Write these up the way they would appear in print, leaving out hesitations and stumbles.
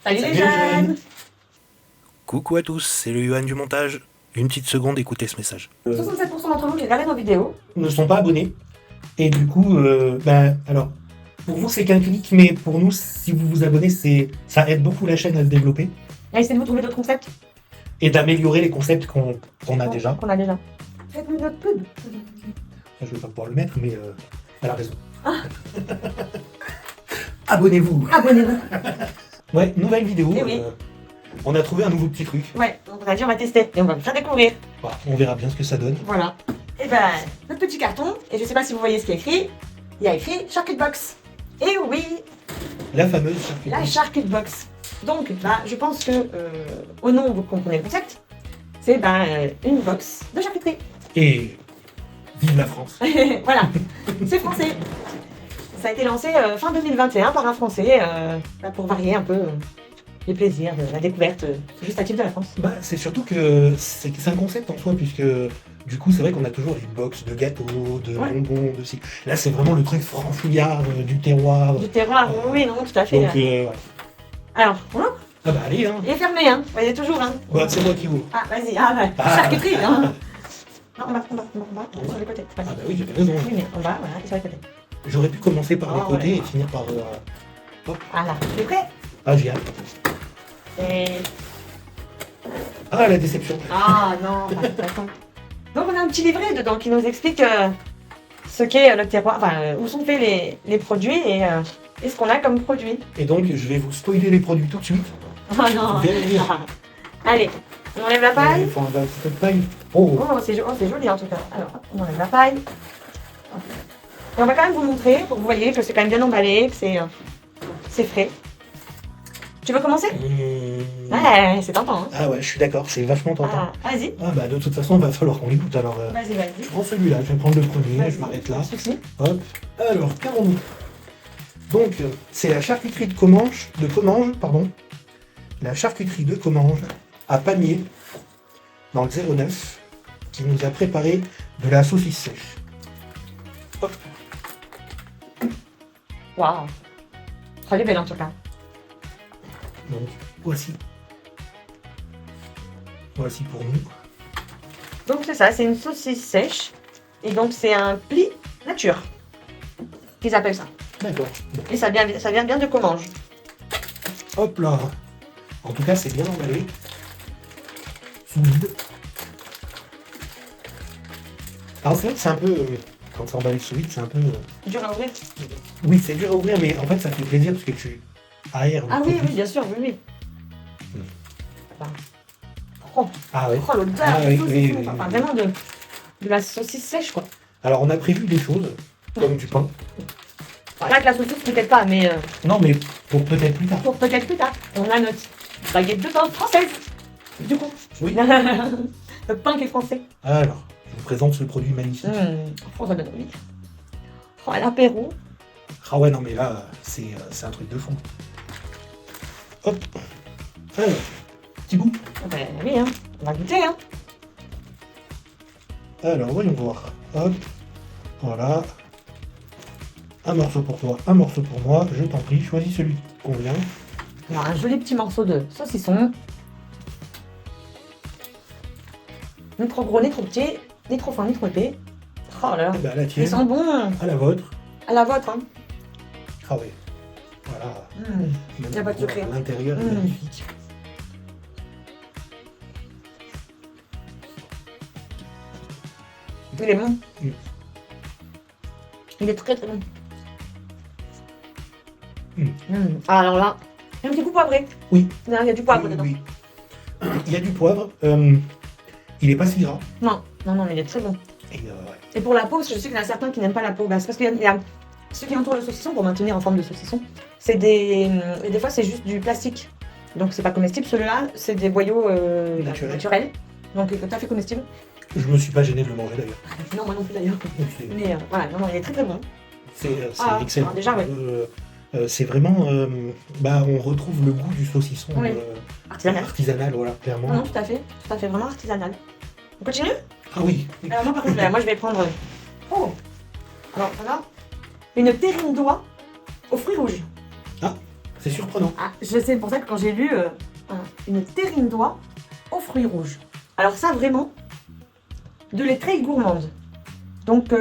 Salut les Salut les jeunes. jeunes. Coucou à tous, c'est le Yohan du montage. Une petite seconde, écoutez ce message. 67% d'entre vous qui regardez nos vidéos Ne sont pas abonnés. Et du coup, alors, pour vous c'est qu'un clic, mais pour nous, si vous vous abonnez, ça aide beaucoup la chaîne à se développer essayez de vous trouver d'autres concepts et d'améliorer les concepts qu'on a déjà. qu'on a déjà. Faites-nous notre pub. Je vais pas pouvoir le mettre, mais elle a raison. Abonnez-vous. Abonnez-vous. Ouais, nouvelle vidéo. Eh oui. On a trouvé un nouveau petit truc. Ouais, donc on a dit on va tester et on va vous faire découvrir. Voilà, on verra bien ce que ça donne. Voilà. Et ben, notre petit carton, et je sais pas si vous voyez ce qui est écrit, il y a écrit Charcuterie Box. Et oui, La fameuse charcuterie. la Charcuterie Box. Donc, bah, je pense que au nom, vous comprenez le concept. C'est une box de charcuterie. Et vive la France. Voilà, c'est français. Ça a été lancé fin 2021 par un Français pour varier un peu les plaisirs de la découverte gustative de la France. Bah, c'est surtout que c'est un concept en soi, puisque du coup, c'est vrai qu'on a toujours des box de gâteaux, de Ouais. bonbons, de ci. Là, c'est vraiment le truc franchouillard du terroir. Du terroir, oui, non, tout à fait. Donc, ouais. Alors, on ouvre. Ah bah, allez, hein. Il est fermé, hein. Vous voyez toujours, hein. Bah, c'est moi qui ouvre. Ah, vas-y, ah, ouais. Ah. Charcuterie, hein. Non, on va, sur les côtés. Ah bah oui, j'avais raison. Oui, mais on va, voilà, et sur les côtés. J'aurais pu commencer par les Ah, côtés ouais. et finir par... Voilà, t'es prêt? Ah, j'ai hâte. Et... Ah, la déception. Ah, non, attends. Donc, on a un petit livret dedans qui nous explique ce qu'est le terroir, enfin, où sont faits les produits et ce qu'on a comme produit. Et donc, je vais vous spoiler les produits tout de suite. Oh non. Vous verrez bien. Allez, on enlève la paille. Il faut un petit peu de paille. Oh, Oh, c'est joli en tout cas. Alors, on enlève la paille. Et on va quand même vous montrer pour que vous voyez que c'est quand même bien emballé, que c'est frais. Tu veux commencer? Ouais, c'est tentant. Hein. Ah ouais, je suis d'accord, c'est vachement tentant. Ah, vas-y, Ah bah, de toute façon, il va falloir qu'on les goûte, alors... vas-y. Je prends celui-là, je vais prendre le premier, Vas-y. je m'arrête là. Pas de souci. Hop. Alors, qu'avons-nous? Donc, c'est la charcuterie de Commanges, la charcuterie de Commanges à Pamiers, dans le 09, qui nous a préparé de la saucisse sèche. Hop. Waouh. Elle est belle en tout cas. Donc, voici. Voici pour nous. Donc c'est ça, c'est une saucisse sèche. Et donc c'est un pli nature. Qu'ils appellent ça. D'accord. Et ça vient bien de Commanges. Hop là. En tout cas, c'est bien emballé. Solide. Alors c'est vrai que c'est un peu... quand c'est emballé sous vide, c'est un peu... Dur à ouvrir. Oui, c'est dur à ouvrir, mais en fait, ça fait plaisir parce que tu aères. Ah oui, bien sûr, oui. Oh, Ah ouais. oh l'odeur Ah de oui, saucisse. oui, oui, Enfin, oui. vraiment de la saucisse sèche quoi. Alors, on a prévu des choses, comme du pain. Là que la saucisse peut-être pas, mais Non, mais pour peut-être plus tard. pour peut-être plus tard. On a notre baguette de pain française. Du coup. Oui. Le pain qui est français. Alors, je vous présente ce produit magnifique. Oh, ça donne envie. Oh, à l'apéro. Ah ouais, non, mais là, c'est un truc de fond. Hop. Alors, petit bout. Ben oui, hein. On va goûter, hein. Alors, voyons voir. Hop. Voilà. Un morceau pour toi, un morceau pour moi. Je t'en prie, choisis celui qui te convient. Alors, un joli petit morceau de saucisson. Ni trop gros, ni trop petit, ni trop fin, ni trop épais. Oh là là. Eh ben, la Ils tienne, sont bons. à la vôtre. À la vôtre, hein. Ah ouais. Voilà. Même Y a pas de secret. l'intérieur est magnifique. Il est bon. Mm. Il est très très bon. Mm. Ah, alors là, il y a un petit goût poivré. Oui. Il y a du poivre Oui, dedans. oui. Il y a du poivre. Il est pas si gras. Non, mais il est très bon. Et, ouais. Et pour la peau, parce que je sais qu'il y en a certains qui n'aiment pas la peau. Bah, c'est parce qu'il y a ceux qui entourent le saucisson pour maintenir en forme de saucisson. C'est des fois c'est juste du plastique. Donc c'est pas comestible. Ceux-là, c'est des boyaux naturels. Donc tout à fait comestible. Je me suis pas gêné de le manger d'ailleurs. Non, moi non plus d'ailleurs. Donc, c'est- Mais voilà, non, il est très très bon. C'est excellent. alors déjà, ouais. C'est vraiment... on retrouve le goût du saucisson Oui. Artisanal. artisanal, voilà, clairement. Non, tout à fait, vraiment artisanal. On continue? Ah oui. Alors moi par contre, moi je vais prendre... Oh. Alors voilà, une terrine d'oie aux fruits rouges. C'est surprenant. Ah, je sais, pour ça que quand j'ai lu une terrine d'oie aux fruits rouges. Alors ça, vraiment, de lait très gourmande. Donc,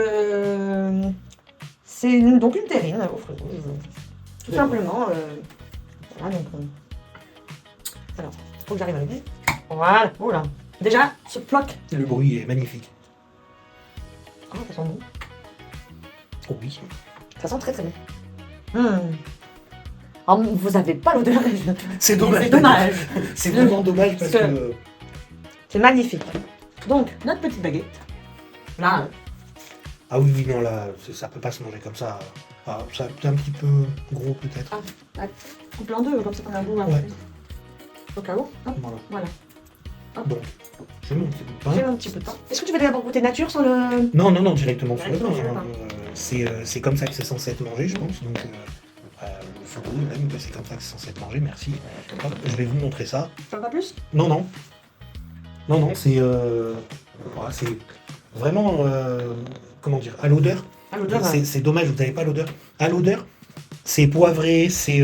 c'est donc une terrine aux fruits rouges. Tout simplement. Voilà, donc... alors, faut que j'arrive à lever. Voilà, oh là. Déjà, ce ploc. Le bruit est magnifique. Oh, ça sent bon. Oh oui. Ça sent très très bon. Alors, vous avez pas l'odeur. C'est dommage. C'est dommage. C'est vraiment dommage parce que... C'est magnifique. Donc, notre petite baguette. Là, Ah oui, oui, non, là, ça peut pas se manger comme ça. Ah, ça c'est un petit peu gros peut-être. coupe en deux, comme ça qu'on a un goût. Ouais. Au cas où. Hop, Voilà. voilà. Bon, je mets mon petit bout de pain. J'ai un petit peu de temps. Est-ce que tu veux d'abord goûter nature sans le... Non, non, non, directement sur le pain. Directement sur le hein. C'est comme ça que c'est censé être mangé, je pense. Donc, il faut même que c'est comme ça que c'est censé être mangé, merci. Hop, je vais vous montrer ça. Tu veux pas plus? Non, non. Non, non, c'est voilà, c'est vraiment, comment dire, à l'odeur. À l'odeur, C'est dommage, vous n'avez pas l'odeur. À l'odeur, c'est poivré, c'est...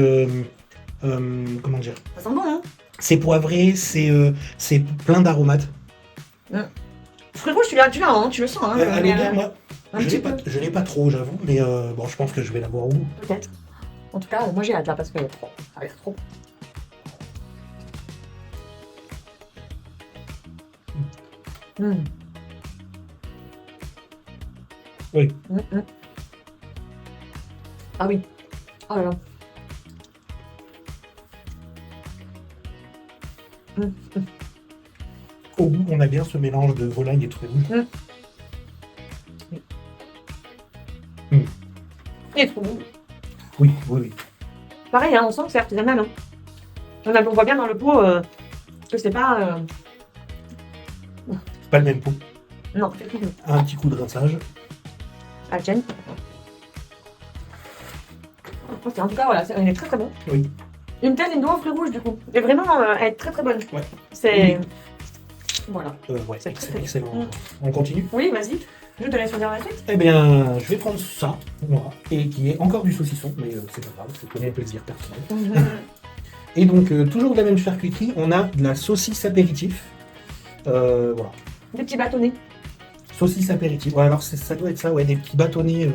comment dire? ça sent bon, hein? C'est poivré, c'est plein d'aromates. Fruits rouges, tu l'as, hein, tu le sens. Hein, À l'odeur, moi, un je petit l'ai pas trop, j'avoue, mais bon, je pense que je vais l'avoir au bout. Peut-être. En tout cas, moi j'ai hâte là parce que ça a l'air trop. Oui. Ah oui. Oh là là. Au bout, on a bien ce mélange de volaille et de fruits rouges. Il est trop bon. Oui, oui, oui. Pareil, hein, on sent que c'est artisanal. Hein. On voit bien dans le pot que c'est pas... C'est pas le même pot. Non, c'est tout. Un petit coup de rinçage. À la chaîne. En tout cas, voilà, il est très très bon. Oui. Une terrine d'oie aux fruits rouges, du coup. Et vraiment, elle est très très bonne. Ouais. C'est... Voilà. Ouais, C'est très, très excellent. bien. On continue? Oui, vas-y. Je te laisse dire la suite. Eh bien, je vais prendre ça, voilà, et qui est encore du saucisson, mais c'est pas grave, c'est pour mon plaisir personnel. Et donc, toujours de la même charcuterie, on a de la saucisse apéritif. Voilà. Des petits bâtonnets. Saucisse apéritif. Ouais, alors ça doit être ça, ouais, des petits bâtonnets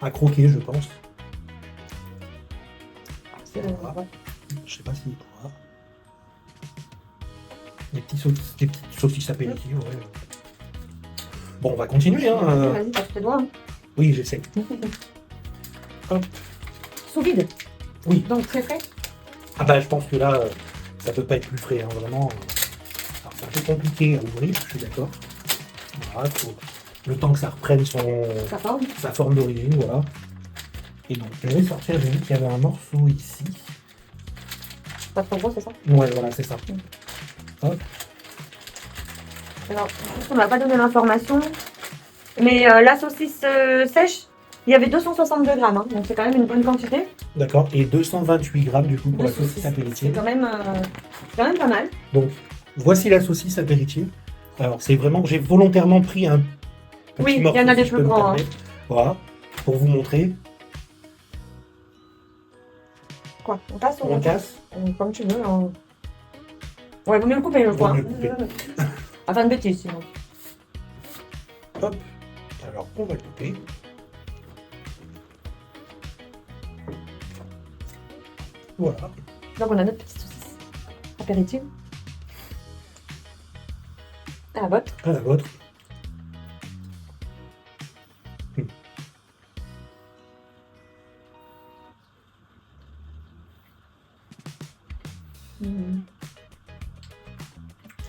à croquer, je pense. Voilà. Je sais pas si. Voilà. Des petites saucisses apéritives, ouais. Bon, on va continuer, hein. Vas-y, passe tes doigts. Hein. Oui, j'essaie. Hop. Sous vide. Oui. Donc très frais. Ah bah, je pense que là, ça peut pas être plus frais, hein, vraiment. Alors, c'est un peu compliqué à ouvrir, je suis d'accord. Voilà, faut le temps que ça reprenne sa forme d'origine, voilà. Et donc, je vais sortir, j'ai vu qu'il y avait un morceau ici. Pas trop gros, c'est ça? Ouais, voilà, c'est ça. Hop. Alors, on m'a pas donné l'information, mais la saucisse sèche, il y avait 262 grammes, hein, donc c'est quand même une bonne quantité. D'accord, et 228 grammes du coup pour la saucisse apéritive. C'est quand même pas mal. Donc, voici la saucisse apéritive. Alors, c'est vraiment, j'ai volontairement pris un petit morceau. Il y en a des si je plus peux me grands. Hein. permettre. Voilà, pour vous montrer. Quoi? On casse ou On casse. Comme tu veux. Hein. Ouais, vaut mieux le couper, je crois. Enfin, de bêtises, sinon. Hop. Alors, on va le couper. Voilà. Donc, on a notre petite saucisse apéritive. À la vôtre. À la vôtre.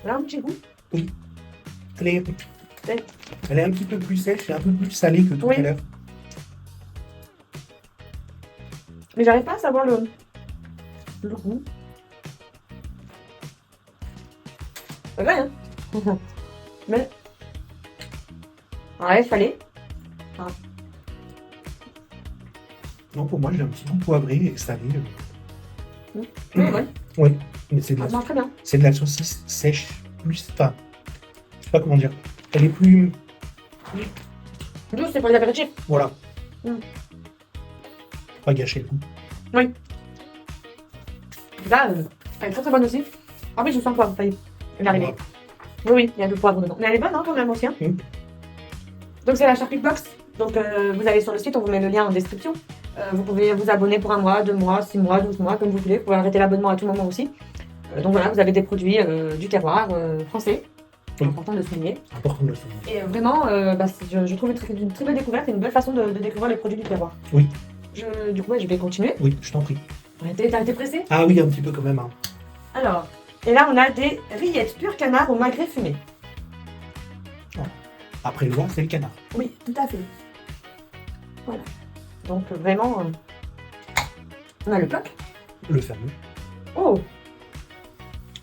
Là, un petit goût. Oui. Elle est un petit peu plus sèche et un peu plus salée que tout à l'heure. Mais j'arrive pas à savoir le goût. C'est vrai, hein. Mais... ouais, salé. Ah. Non, pour moi, j'ai un petit goût poivré et salé. Ouais. Oui, mais c'est très bien. C'est de la saucisse sèche, plus... Enfin, je sais pas comment dire. Elle est plus... Douce, c'est pour les apéritifs. Voilà. Pas gâcher le goût. Oui. Là, elle est très très bonne aussi. Ah oui, je sens le poivre, ça y est. Il est arrivé. Oui, oui, il y a du poivre dedans. Mais elle est bonne, hein, quand même aussi. Hein. Donc, c'est la Charcuterie Box. Donc, vous allez sur le site, on vous met le lien en description. Vous pouvez vous abonner pour 1 mois, 2 mois, 6 mois, 12 mois, comme vous voulez. Vous pouvez arrêter l'abonnement à tout moment aussi. Donc, voilà, vous avez des produits du terroir français. C'est important de le souligner. Important de le souligner. Et vraiment, je trouve une très belle découverte et une belle façon de découvrir les produits du terroir. Oui. Du coup, je vais continuer. Oui, je t'en prie. T'as été pressé? Ah oui, un petit peu quand même. Hein. Alors, et là, on a des rillettes pur canard au magret fumé. Après le voir, c'est le canard. Oui, tout à fait. Voilà. Donc, vraiment, on a le coq. Le fameux. Oh!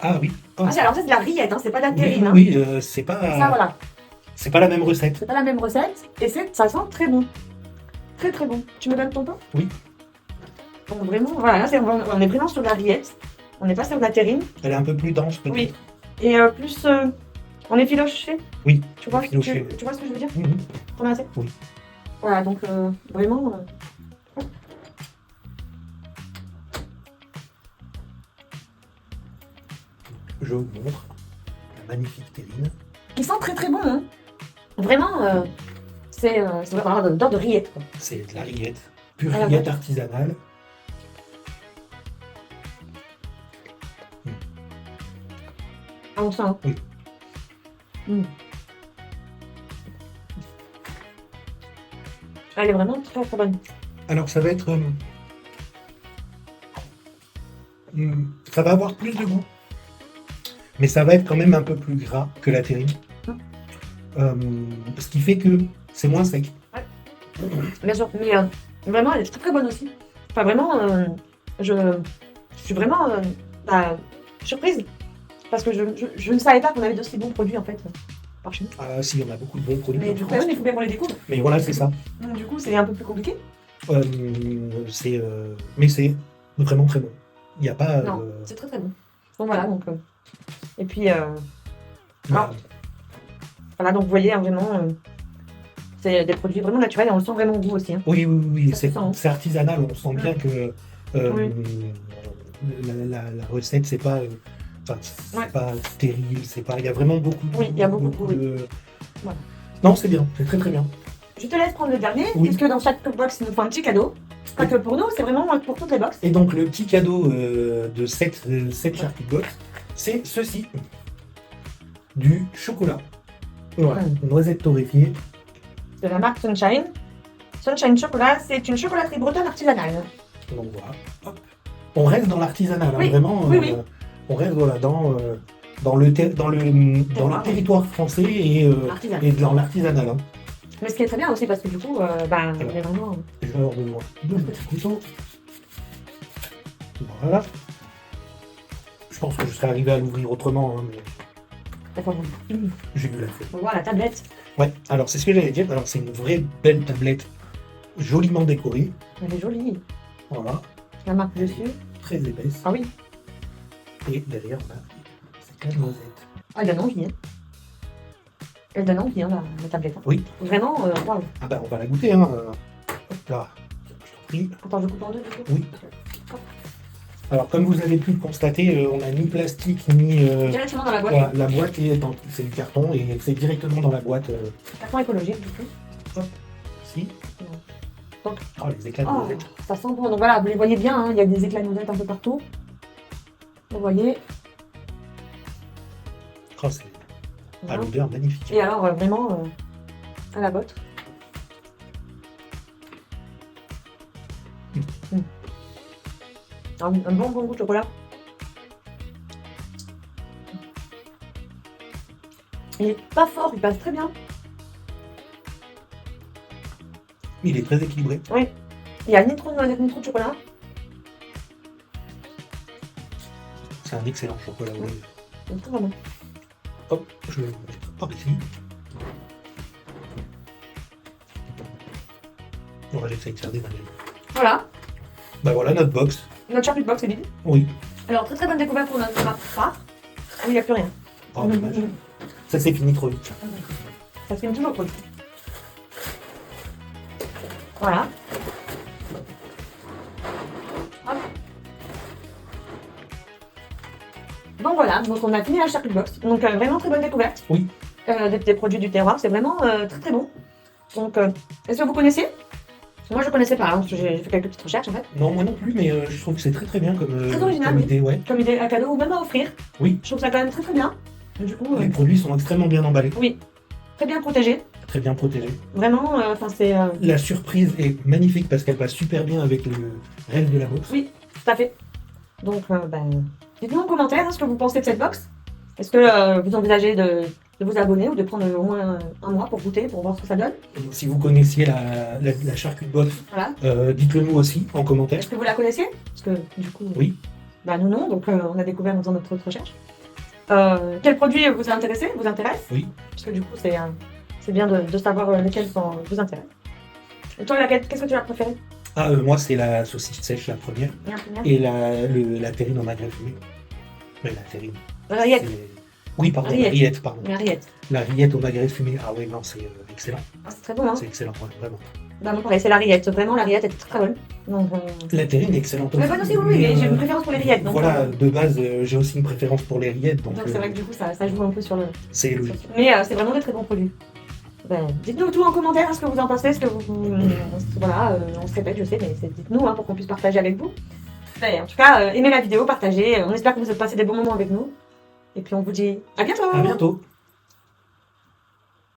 Ah oui. Oh. Ah, alors ça, c'est de la rillette, hein, c'est pas de la terrine. Oui, c'est pas. Ça, voilà. C'est pas la même recette. C'est pas la même recette et ça sent très bon. Très très bon. Tu me donnes ton pain? Oui. Donc vraiment, voilà, là, on est vraiment sur de la rillette. On n'est pas sur de la terrine. Elle est un peu plus dense peut-être. Oui. Et plus, on est filoché. Oui. Tu vois, tu vois ce que je veux dire? T'en as assez? Oui. Voilà, donc vraiment. Je vous montre la magnifique terrine. Qui sent très très bon, hein. Vraiment, c'est vraiment d'ordre de rillette, quoi. C'est de la rillette. Pure rillette artisanale. Ah, on sent, hein. Oui. Elle est vraiment très très bonne. Alors ça va être... ça va avoir plus de goût. Mais ça va être quand même un peu plus gras que la terrine. Ce qui fait que c'est moins sec. Ouais. Bien sûr, mais vraiment elle est très très bonne aussi. Enfin vraiment, je suis vraiment surprise. Parce que je ne savais pas qu'on avait d'aussi bons produits en fait par chez nous. Ah si, on a beaucoup de bons produits. Mais du coup, il faut bien qu'on les découvre. Mais voilà, c'est ça. Donc du coup, c'est un peu plus compliqué. Mais c'est vraiment très bon. Il n'y a pas... Non, c'est très très bon. Donc voilà, donc... Et puis... voilà, donc vous voyez, hein, vraiment... c'est des produits vraiment naturels et on le sent vraiment au goût aussi. Hein. Oui, c'est artisanal. On sent bien que la recette, c'est pas... c'est pas stérile, c'est pas... Il y a vraiment beaucoup... Oui, il y a beaucoup de... Voilà. Non, c'est bien, c'est très très bien. Je te laisse prendre le dernier, puisque dans chaque box, il nous faut un petit cadeau. Pas que pour nous, c'est vraiment pour toutes les box. Et donc, le petit cadeau de cette charcuterie box, c'est ceci. Du chocolat. Voilà, noisette torréfiée. De la marque Sunshine. Sunshine Chocolat, c'est une chocolaterie bretonne artisanale. Donc voilà, hop. On reste dans l'artisanal, oui. Hein, vraiment. Oui. On reste voilà, dans le territoire français et dans l'artisanal. Hein. Mais ce qui est très bien aussi, parce que du coup, il est vraiment... Je vais avoir besoin de petits couteaux. Voilà. Je pense que je serais arrivé à l'ouvrir autrement. Hein, mais... J'ai vu la feuille. On voit la tablette. Ouais, alors c'est ce que j'allais dire. Alors c'est une vraie belle tablette, joliment décorée. Elle est jolie. Voilà. La marque dessus. Très épaisse. Ah oui. Et derrière, on a cette la noisette. Ah, elle donne envie, hein. Elle donne envie, hein, la tablette. Hein. Oui. Vraiment, waouh. Ah bah on va la goûter, hein. Hop là. Je t'en prie. Attends, je coupe en deux, du coup. Oui. Alors, comme vous avez pu le constater, on n'a ni plastique, ni... directement dans la boîte. Voilà, la boîte c'est du carton et c'est directement dans la boîte. Carton écologique, du coup. Hop, si. Donc, oh, les éclats de noisette. Ça sent bon. Donc voilà, vous les voyez bien, hein, il y a des éclats de noisette un peu partout. Vous voyez. Oh, c'est à l'odeur magnifique. Et alors, vraiment, à la botte. Un bon goût de chocolat. Il est pas fort, il passe très bien. Il est très équilibré. Oui. Il y a ni trop de noisette, ni trop de chocolat. C'est un excellent chocolat. Oui. C'est très bon. Hop, je vais le mettre par ici. On va j'essaie de faire des manettes. Voilà. Bah voilà notre box. Notre charcuterie box est vide. Oui. Alors, très très bonne découverte pour notre part. Il n'y a plus rien. Oh, dommage. Ça s'est fini trop vite. Ça se finit toujours trop vite. Voilà. Hop. Donc voilà, donc on a fini la charcuterie box. Donc vraiment très bonne découverte. Oui. Des produits du terroir, c'est vraiment très très bon. Donc est-ce que vous connaissiez? Moi je connaissais pas, hein, parce que j'ai fait quelques petites recherches en fait. Non, moi non plus, mais je trouve que c'est très très bien comme, Très original, comme oui. idée, ouais. Comme idée à cadeau ou même à offrir. Oui. Je trouve ça quand même très très bien. Et du coup, Les produits sont extrêmement bien emballés, oui, très bien protégé. très bien protégés. Vraiment, enfin c'est. La surprise est magnifique parce qu'elle va super bien avec le reste de la box. Oui, tout à fait. Donc, dites-nous en commentaire ce que vous pensez de cette box. Est-ce que vous envisagez de vous abonner ou de prendre au moins un mois pour goûter, pour voir ce que ça donne? Si vous connaissiez la charcuterie box, Voilà. dites-le nous aussi en commentaire. Est-ce que vous la connaissiez? Parce que du coup, Oui. Bah nous non, donc on a découvert en faisant notre recherche. Quel produit vous intéresse? Oui. Parce que du coup, c'est bien de savoir lesquels vous intéressent. Et toi, qu'est-ce que tu as préféré? Ah, moi c'est la saucisse sèche, la première. Et la terrine en magret fumé. Mais la terrine. La rillette. Oui, pardon, la rillette, pardon. La rillette. La rillette au magret fumé. Ah oui, non, c'est excellent. Ah, c'est très bon, hein? C'est excellent, ouais, vraiment. Bah moi pareil, c'est la rillette. Vraiment, la rillette est très bonne. Donc, La terrine est excellente. mais bonne aussi, oui, mais j'ai une préférence pour les rillettes. Donc, voilà, de base, j'ai aussi une préférence pour les rillettes. Donc c'est vrai que du coup, ça joue un peu sur le... c'est logique. Mais c'est vraiment de très bons produits. Ben, dites-nous tout en commentaire, ce que vous en pensez, ce que vous... voilà, on se répète, je sais, mais dites-nous pour qu'on puisse partager avec vous. Ben, en tout cas, aimez la vidéo, partagez. On espère que vous avez passé des bons moments avec nous. Et puis on vous dit à bientôt! À bientôt!